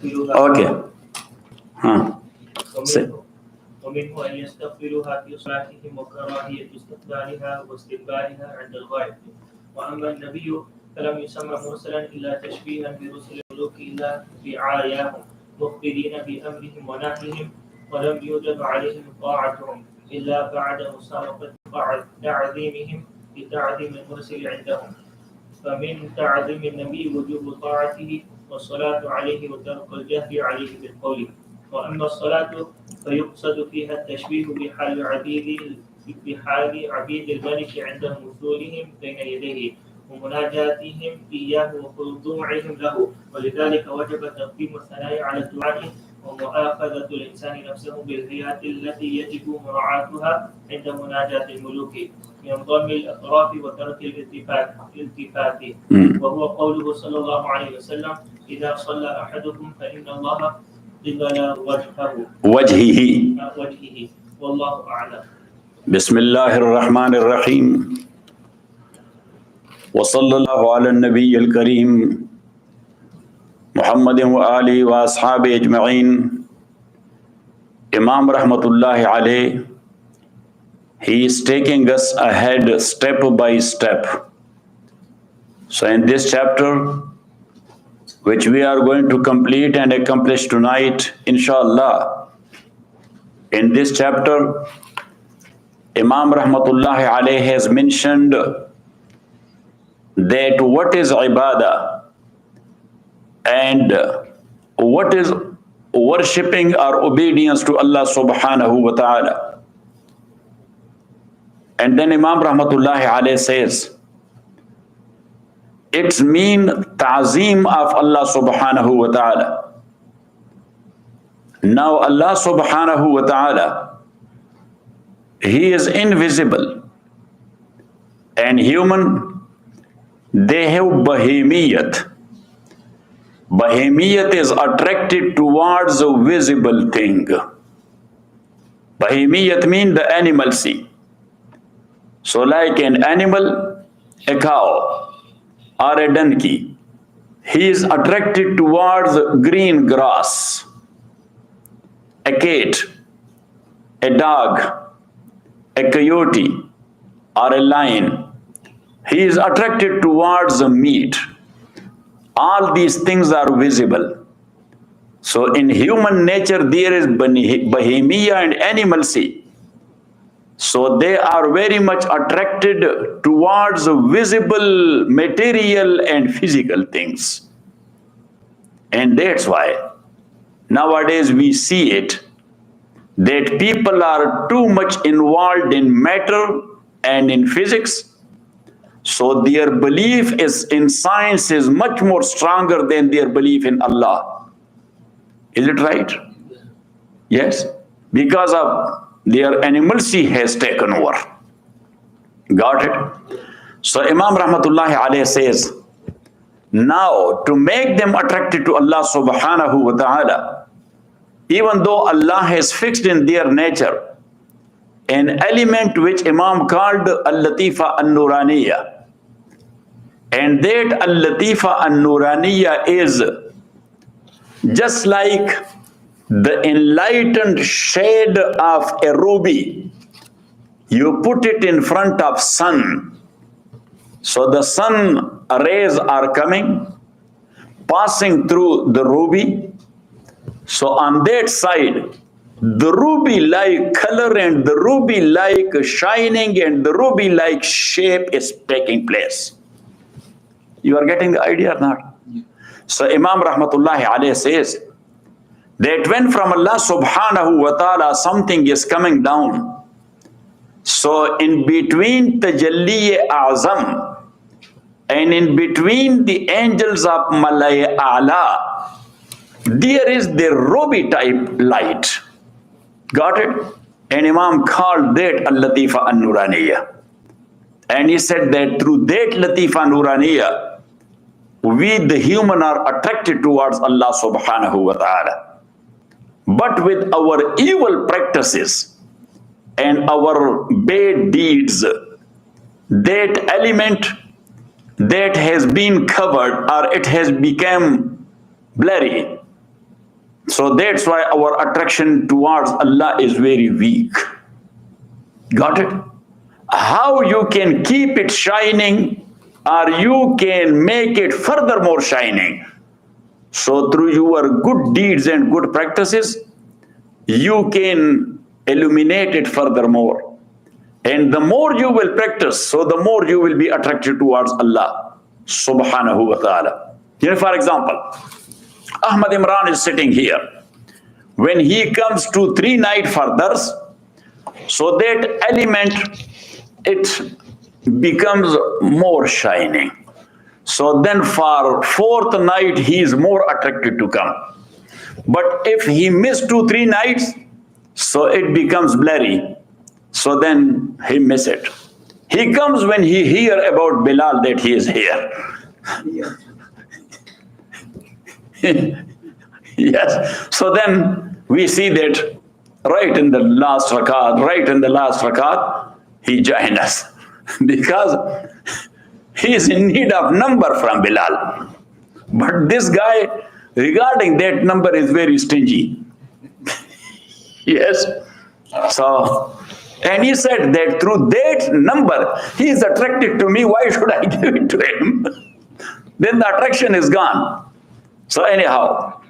Okay. Say. ومنه أن يستقبلها في صلاتهم وكراهية استقبالها واستقبالها عند الغائب. وأما النبي فلم يسمى مرسلا إلا تشبيها برسل الملوك إلا رعاياهم مخبرين بأمرهم ونهيهم، ولم يوجب عليهم طاعتهم إلا بعد مسابقة تعظيمهم بتعظيم المرسل عندهم. فمن تعظيم النبي وجوب طاعته والصلاة عليه وترك الجهل عليه بالقول. وأما الصلاة فيقصد فيها التشبيه بحال عبيد الملك عند وصولهم بين يديه ومناجاتهم إياه وخضوعهم له، ولذلك وجب تقديم الثناء على الدعاء ومؤاخذة الإنسان نفسه بالهيئات التي يجب مراعاتها عند مناجاة الملوك من ضم الأطراف وترك الالتفات، وهو قوله صلى الله عليه وسلم: إذا صلى أحدكم فإن الله قبل وجهه والله أعلم. بسم الله الرحمن الرحيم وصلى الله على النبي الكريم محمد وآله وأصحابه أجمعين. Imam Rahmatullahi alayh, he is taking us ahead step by step. So in this chapter, which we are going to complete and accomplish tonight, inshallah, in this chapter, Imam Rahmatullahi alayh has mentioned that what is ibadah and what is worshipping or obedience to Allah subhanahu wa ta'ala. And then Imam Rahmatullahi alayh says, it's mean ta'zeem of Allah subhanahu wa ta'ala. Now Allah subhanahu wa ta'ala, He is invisible, and human, they have bahemiyat. Bahemiyat is attracted towards a visible thing. Bahemiyat means the animalcy. So like an animal, a cow or a donkey, he is attracted towards green grass. A cat, a dog, a coyote or a lion, he is attracted towards the meat. All these things are visible. So in human nature there is bahemia and animalcy. So they are very much attracted towards visible material and physical things. And that's why nowadays we see it, that people are too much involved in matter and in physics. So their belief is in science is much more stronger than their belief in Allah. Is it right? Yes. Because of their animalcy has taken over. Got it? So Imam Rahmatullahi alayh says, now to make them attracted to Allah subhanahu wa ta'ala, even though Allah has fixed in their nature an element which Imam called Al-Latifa An-Nuraniya. And that Al-Latifa An-Nuraniya is just like the enlightened shade of a ruby. You put it in front of sun. So the sun rays are coming, passing through the ruby. So on that side, the ruby-like color and the ruby-like shining and the ruby-like shape is taking place. You are getting the idea or not? So Imam Rahmatullahi alayh says that when from Allah subhanahu wa ta'ala something is coming down, so in between Tajalli A'zam and in between the angels of Malay A'la, there is the ruby type light. Got it? And Imam called that Al-Latifa An-Nuraniya. And he said that through that Latifa Nuraniya, we the human are attracted towards Allah subhanahu wa ta'ala. But with our evil practices and our bad deeds, that element that has been covered or it has become blurry, So that's why our attraction towards Allah is very weak. Got it? How you can keep it shining, or you can make it furthermore shining. So through your good deeds and good practices, you can illuminate it furthermore. And the more you will practice, so the more you will be attracted towards Allah subhanahu wa ta'ala. Here, for example, Ahmad Imran is sitting here. When he comes to 3 night furthers, so that element, it becomes more shining. So then for 4th night, he is more attracted to come. But if he missed 2-3 nights, so it becomes blurry. So then he miss it. He comes when he hear about Bilal that he is here. Yes. So then we see that right in the last rakat, he joined us. Because he is in need of number from Bilal. But this guy, regarding that number, is very stingy. Yes. So, and he said that through that number, he is attracted to me. Why should I give it to him? Then the attraction is gone. So anyhow,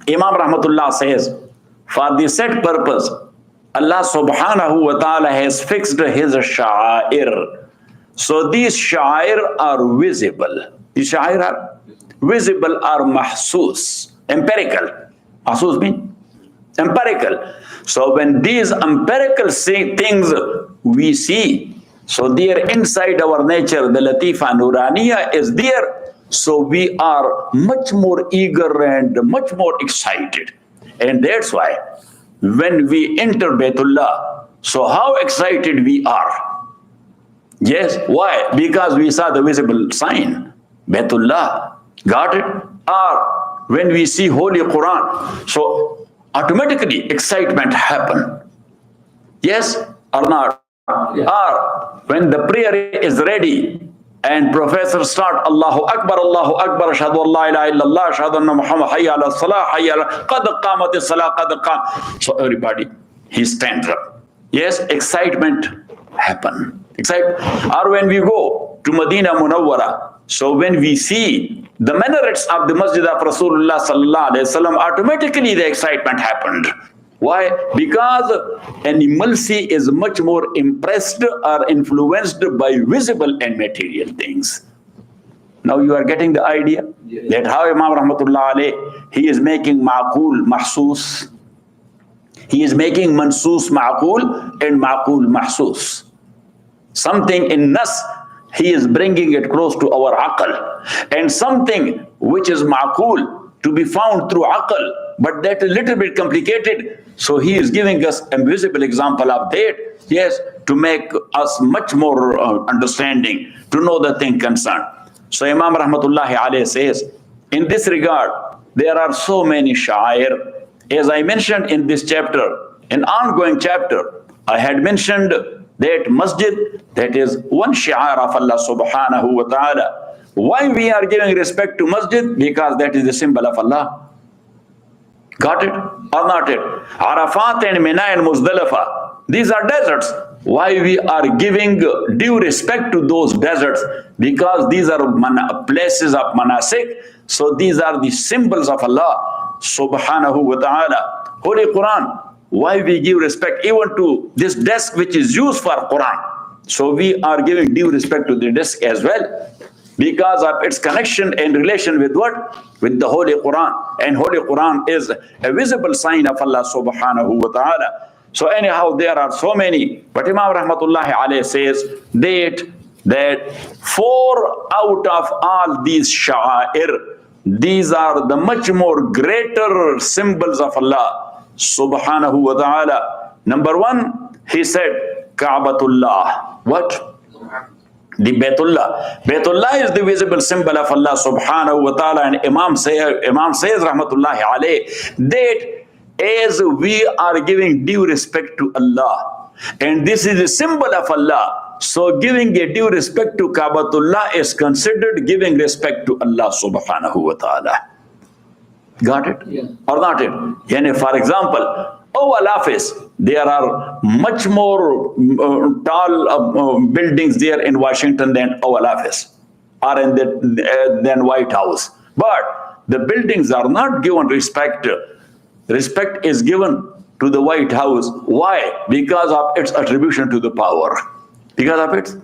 Imam Rahmatullah says, for the set purpose, Allah subhanahu wa ta'ala has fixed his sha'air. So these sha'air are visible. These sha'air are visible, are mahsus, empirical. Mahsus means empirical. So when these empirical things we see, so they are inside our nature, the Latifa Nuraniya is there. So we are much more eager and much more excited. And that's why when we enter Baytullah, so how excited we are. Yes, why? Because we saw the visible sign, Baytullah. Got it? Or when we see Holy Quran, so automatically excitement happen. Yes or not? Yeah. Or when the prayer is ready and professor start Allahu Akbar, ashhadu an la ilaha illallah, ashhadu anna Muhammad, hayya ala salah, hayya ala qad qamatis salah, qad qam. So everybody, he stands up. Yes, excitement happen. Or when we go to Medina Munawwara, so when we see the minarets of the Masjid of Rasulullah sallallahu alaihi wasallam, automatically the excitement happened. Why? Because animalcy is much more impressed or influenced by visible and material things. Now you are getting the idea? Yes. That how Imam Rahmatullah alayh, he is making ma'qul mahsus. He is making mansus ma'qul and ma'qul mahsus. Something in nas, he is bringing it close to our aql. And something which is ma'qul to be found through aql, but that is a little bit complicated. So he is giving us a visible example of that, yes, to make us much more understanding, to know the thing concerned. So Imam Rahmatullahi alayhi says, in this regard, there are so many sha'air. As I mentioned in this chapter, an ongoing chapter, I had mentioned that masjid, that is one shi'ar of Allah subhanahu wa ta'ala. Why we are giving respect to masjid? Because that is the symbol of Allah. Got it or not it? Arafat and Mina and Muzdalifah, these are deserts. Why we are giving due respect to those deserts? Because these are places of manasik. So these are the symbols of Allah subhanahu wa ta'ala. Holy Quran, why we give respect even to this desk which is used for Quran? So we are giving due respect to the desk as well, because of its connection and relation with what? With the Holy Quran. And Holy Quran is a visible sign of Allah subhanahu wa ta'ala. So anyhow, there are so many. But Imam Rahmatullahi alayhi says that 4 out of all these sha'air, these are the much more greater symbols of Allah subhanahu wa ta'ala. Number 1, he said, Ka'batullah. What? The Baytullah. Baytullah is the visible symbol of Allah subhanahu wa ta'ala. And Imam says rahmatullahi alayh, that as we are giving due respect to Allah, and this is a symbol of Allah, so giving a due respect to Ka'batullah is considered giving respect to Allah subhanahu wa ta'ala. Got it? Yeah. Or not it? Yani, for example, Oval Office, there are much more tall buildings there in Washington than Oval Office or in than White House. But the buildings are not given respect. Respect is given to the White House. Why? Because of its attribution to the power. Because of its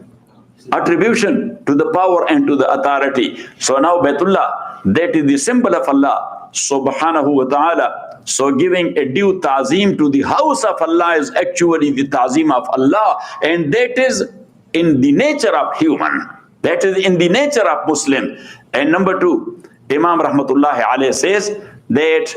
attribution to the power and to the authority. So now Baitullah, that is the symbol of Allah subhanahu wa ta'ala. So giving a due ta'zeem to the house of Allah is actually the ta'zeem of Allah, and that is in the nature of human. That is in the nature of Muslim. And number two, Imam Rahmatullahi alayhi says that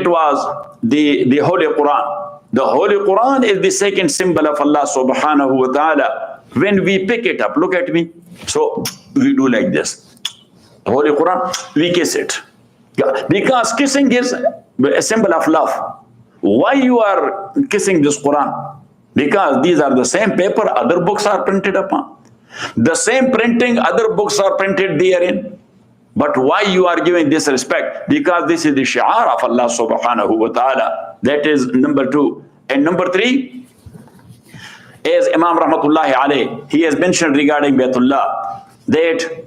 was the Holy Quran. The Holy Quran is the second symbol of Allah subhanahu wa ta'ala. When we pick it up, look at me. So we do like this. Holy Quran, we kiss it. Because kissing is a symbol of love. Why you are kissing this Quran? Because these are the same paper other books are printed upon. The same printing other books are printed therein. But why you are giving this respect? Because this is the shi'ar of Allah subhanahu wa ta'ala. That is number two. And number three, as Imam Rahmatullahi alayhi, he has mentioned regarding Baitullah, that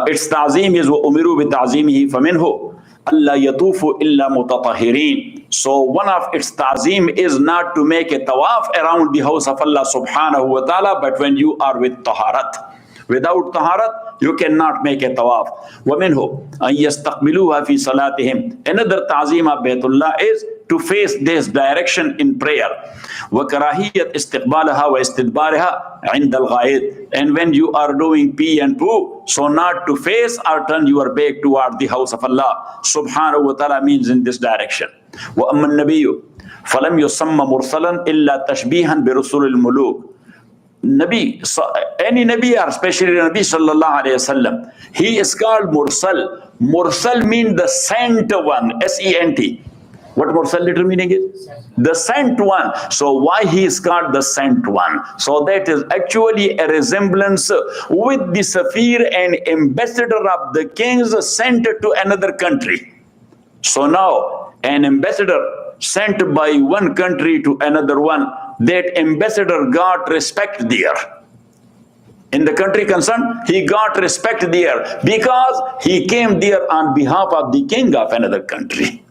its ta'zeem is umiru bi ta'zeemihi faminhu alla yatufu illa mutatahhirin. So one of its ta'zeem is not to make a tawaf around the house of Allah subhanahu wa ta'ala, but when you are with taharat. Without taharat, you cannot make a tawaf. وَمِنْهُ أَنْ يَسْتَقْبِلُوهَا فِي صَلَاتِهِمْ. Another ta'zeem of Baitullah is to face this direction in prayer. وَكَرَاهِيَّةْ إِسْتِقْبَالَهَا وَإِسْتِدْبَارِهَا عِنْدَ الْغَائِدِ. And when you are doing pee and poo, so not to face or turn your back toward the house of Allah subhanahu wa ta'ala means in this direction. وَأَمَّا النَّبِيُّ فَلَمْ يُسَمَّ مُرْسَلًا إِلَّا تَشْبِيهًا بِرُسُلِ الْمُلُوكِ. Nabi, any Nabi, or especially Nabi sallallahu alayhi wasallam, he is called Mursal. Mursal means the sent one, S-E-N-T. What Mursal literal meaning is? The sent one. So why he is called the sent one? So that is actually a resemblance with the Safir and ambassador of the kings sent to another country. So now an ambassador sent by one country to another one, that ambassador got respect there. In the country concerned, he got respect there because he came there on behalf of the king of another country,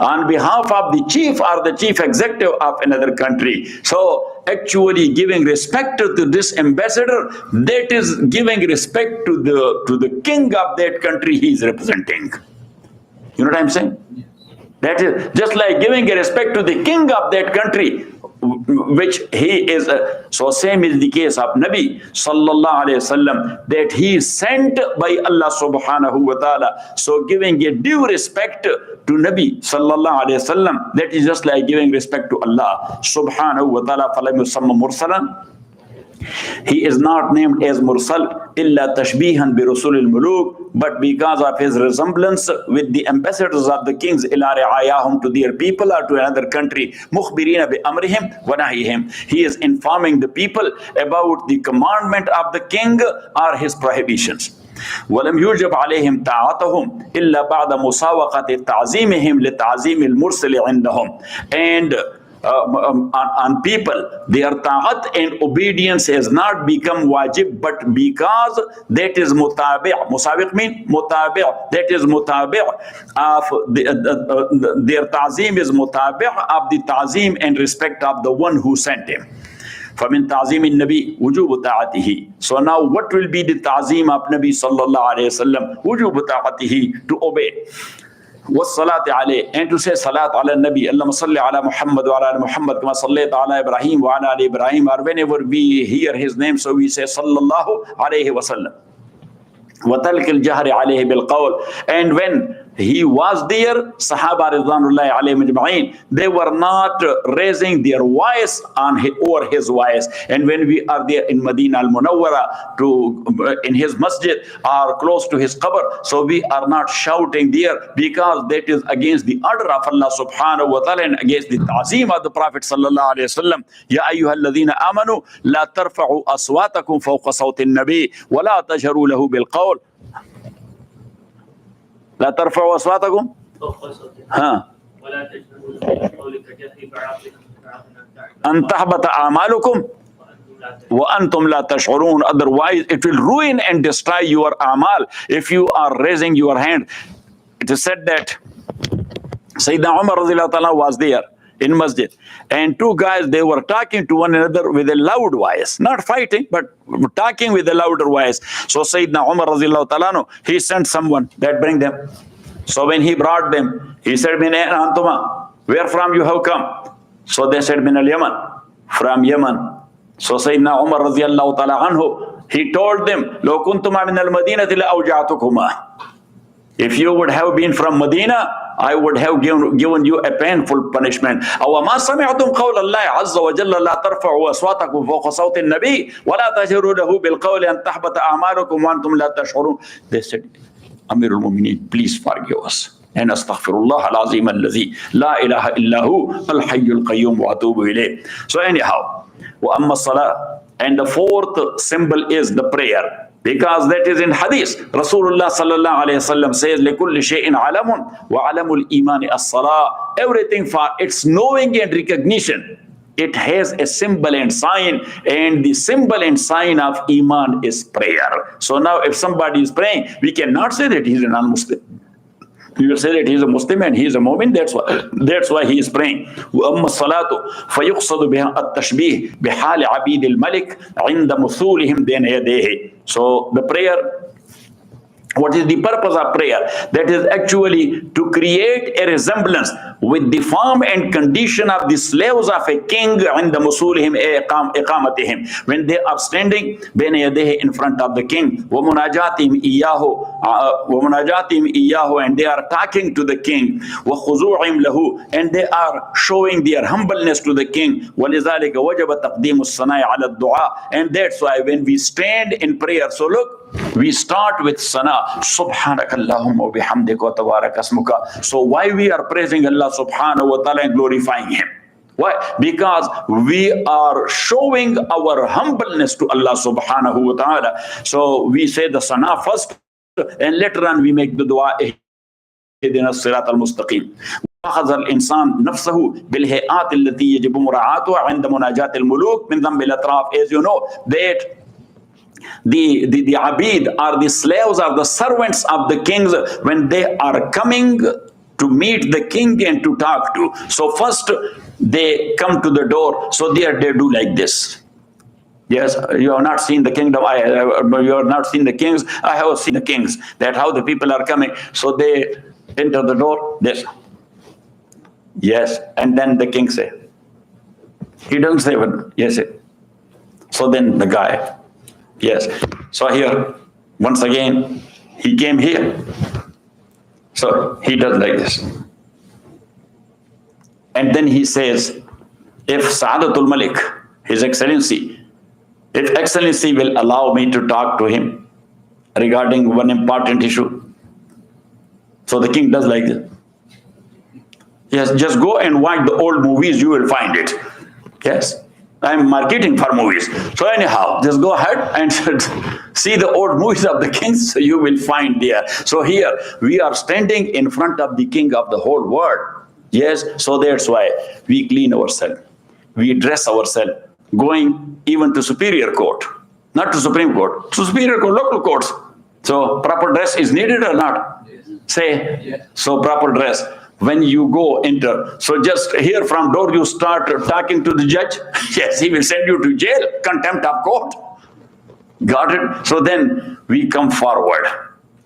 on behalf of the chief or the chief executive of another country. So actually giving respect to this ambassador, that is giving respect to the king of that country he is representing. You know what I'm saying? That is just like giving a respect to the king of that country, which he is. So same is the case of Nabi sallallahu alayhi wasallam, that he is sent by Allah subhanahu wa ta'ala. So giving a due respect to Nabi sallallahu alayhi wasallam, that is just like giving respect to Allah subhanahu wa ta'ala. فَلَمْ يُسَمَّ مُرْسَلًا. He is not named as Mursal illa tashbihan bi Rusul al-Muluk, but because of his resemblance with the ambassadors of the kings ila ri'ayahum, to their people or to another country, mukhbirina bi amrihim wa nahihim. He is informing the people about the commandment of the king or his prohibitions. ولم يوجب عليهم طاعتهم إلا بعد مساوقة تعظيمهم لتعظيم المرسل عندهم. And on people, their ta'at and obedience has not become wajib, but because that is mutabi'. Musawiq mean mutabi'. That is mutabi' of their ta'zim is mutabi' of the ta'zim and respect of the one who sent him. فَمِن تَعْظِيمِ النَّبِي وُجُوبُ طَاعَتِهِ. So now what will be the ta'zim of Nabi sallallahu alayhi wa sallam? وُجُوبُ طَاعَتِهِ, to obey. والصلاة عليه, and to say salat ala nabi, اللهم صل على محمد وعلى آل محمد كما صليت على إبراهيم وعلى آل إبراهيم. Or whenever we hear his name, so we say sallallahu alayhi wa sallam. وَتَلْكِ الْجَهْرِ عَلَيْهِ بِالْقَوْلِ. And when he was there, Sahaba Ridwanullahi alayhim ajma'in, they were not raising their voice over his voice. And when we are there in Medina al-Munawwara, in his masjid or close to his qabr, so we are not shouting there, because that is against the order of Allah subhanahu wa ta'ala and against the ta'zim of the Prophet sallallahu alayhi wa sallam. Ya ayyuhalladhina amanu la tarfa'u aswatakum fawqa sawti an-nabi wa la tajharu lahu bil qawl. لا ترفعوا أصواتكم فوق صوته ها ولا تجهروا له بالقول كجهر بعضكم بعضا أن تحبط أعمالكم وأنتم لا تشعرون. Otherwise, it will ruin and destroy your amal if you are raising your hand. It is said that Sayyidina Umar radiallahu ta'ala was there in masjid, and two guys, they were talking to one another with a loud voice, not fighting, but talking with a louder voice. So Sayyidina Umar radiallahu ta'ala, he sent someone that bring them. So when he brought them, he said, Min ayn antuma, where from you have come? So they said, Min al-Yaman, from Yemen. So Sayyidina Umar radiallahu ta'ala anhu, he told them, Lo kuntuma min al-Madinati la awja'tukuma. If you would have been from Medina, I would have given you a painful punishment. أَوَمَا سَمِعْتُمْ قَوْلَ اللَّهِ عَزَّ وَجَلَّ لَا تَرْفَعُوا أَصْوَاتَكُمْ فَوْقَ صَوْتِ النَّبِيِّ وَلَا تَجْهَرُوا لَهُ بِالْقَوْلِ أَنْ تَحْبَطَ أَعْمَالُكُمْ وَأَنْتُمْ لَا تَشْعُرُونَ. They said, Amir al-Mu'mineen, please forgive us. And astaghfirullah al-azim alladhi la ilaha illahu al-hayyul qayyum wa atubu ilayh. So anyhow, وَأَمَّا الصَّلَاةِ, and the fourth symbol is the prayer. Because that is in hadith. Rasulullah sallallahu alayhi wasallam says, لِكُلِّ شَيْءٍ عَلَمٌ وَعَلَمُ الْإِيمَانِ الصَّلَاةِ. Everything for its knowing and recognition, it has a symbol and sign, and the symbol and sign of Iman is prayer. So now if somebody is praying, we cannot say that he is a non-Muslim. You will say that he is a Muslim and he is a Mu'min, that's why he is praying. وَأَمَّا الصَّلَاةُ فَيُقْصَدُ بِهَا التَّشْبِيهِ بِحَالِ عَبِيدِ الْمَلِكِ عِنْدَ مُثُولِهِمْ بَيْنَ يَدَيْهِ. So the prayer, what is the purpose of prayer? That is actually to create a resemblance with the form and condition of the slaves of a king عند مسولهم إقامتهم, when they are standing بين يديه, in front of the king, ومناجاتهم إياه, and they are talking to the king, وخضوعهم له, and they are showing their humbleness to the king. ولذلك وجب تقديم الصلاة على الدعاء, and that's why when we stand in prayer, so look, we start with sana, subhanakallahumma wa bihamdika wa tabarak asmuka. So why we are praising Allah subhanahu wa ta'ala and glorifying him? Why? Because we are showing our humbleness to Allah subhanahu wa ta'ala. So we say the sana first, and later on we make the dua, اهدنا الصراط المستقيم. أخذ الإنسان نفسه بالهيئات التي يجب مراعاتها عند مناجاة الملوك من ذنب الأطراف. As you know that the abid are the slaves, are the servants of the kings, when they are coming to meet the king and to talk to. So first they come to the door, so they do like this. Yes, you have not seen the kingdom. You have not seen the kings. I have seen the kings. That how the people are coming. So they enter the door. This. Yes, and then the king say. He doesn't say what. Yes. So then the guy. Yes. So here, once again, he came here. So he does like this. And then he says, if Sa'adatul Malik, His Excellency, if Excellency will allow me to talk to him regarding one important issue. So the king does like this. Yes, just go and watch the old movies, you will find it. Yes. I'm marketing for movies. So anyhow, just go ahead and see the old movies of the kings, so you will find there. So here, we are standing in front of the king of the whole world. Yes, so that's why we clean ourselves. We dress ourselves, going even to superior court. Not to Supreme Court, to superior court, local courts. So proper dress is needed or not? Say, yes. So proper dress. When you go enter, so just here from door you start talking to the judge. Yes, he will send you to jail, contempt of court. Got it? So then we come forward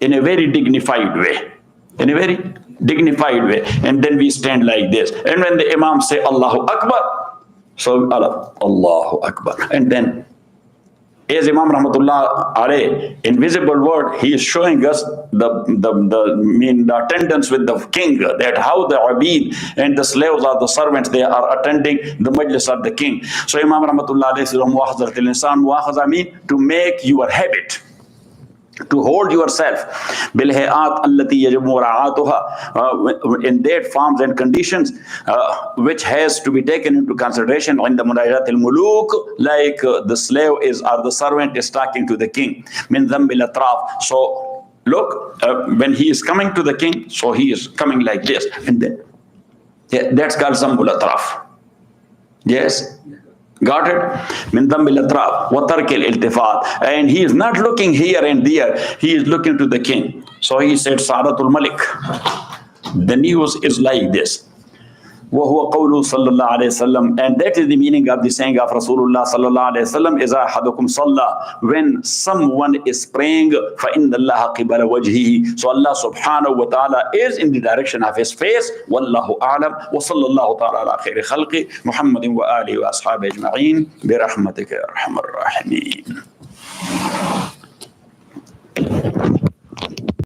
in a very dignified way. In a very dignified way. And then we stand like this. And when the Imam say Allahu Akbar, so Allahu Akbar. And then as Imam Rahmatullah alayh, invisible word, he is showing us the attendance with the king, that how the abid and the slaves or the servants, they are attending the majlis of the king. So Imam Rahmatullah alayhi says, muwakhazatil insan, muwakhaza mean to make your habit, to hold yourself بالهيئات التي يجب مراعاتها, in that forms and conditions which has to be taken into consideration عند مناجاة الملوك, like the slave is or the servant is talking to the king. من ذنب الأطراف. So Look, when he is coming to the king, so he is coming like this. And then, that's called Zambul Atraf. Yes? Got it? Min Zambil Atraf, wa tarkil iltifat. And he is not looking here and there, he is looking to the king. So he said, Sa'adatul Malik. The news is like this. وهو قوله صلى الله عليه وسلم, and that is the meaning of the saying of Rasulullah صلى الله عليه وسلم, إذا أحدكم صلى, when someone is praying, فإن الله قبل وجهه, so Allah subhanahu wa ta'ala is in the direction of his face. والله أعلم. وصلى الله تعالى على خير خلقه محمد وآله وأصحابه أجمعين برحمتك يا أرحم الراحمين.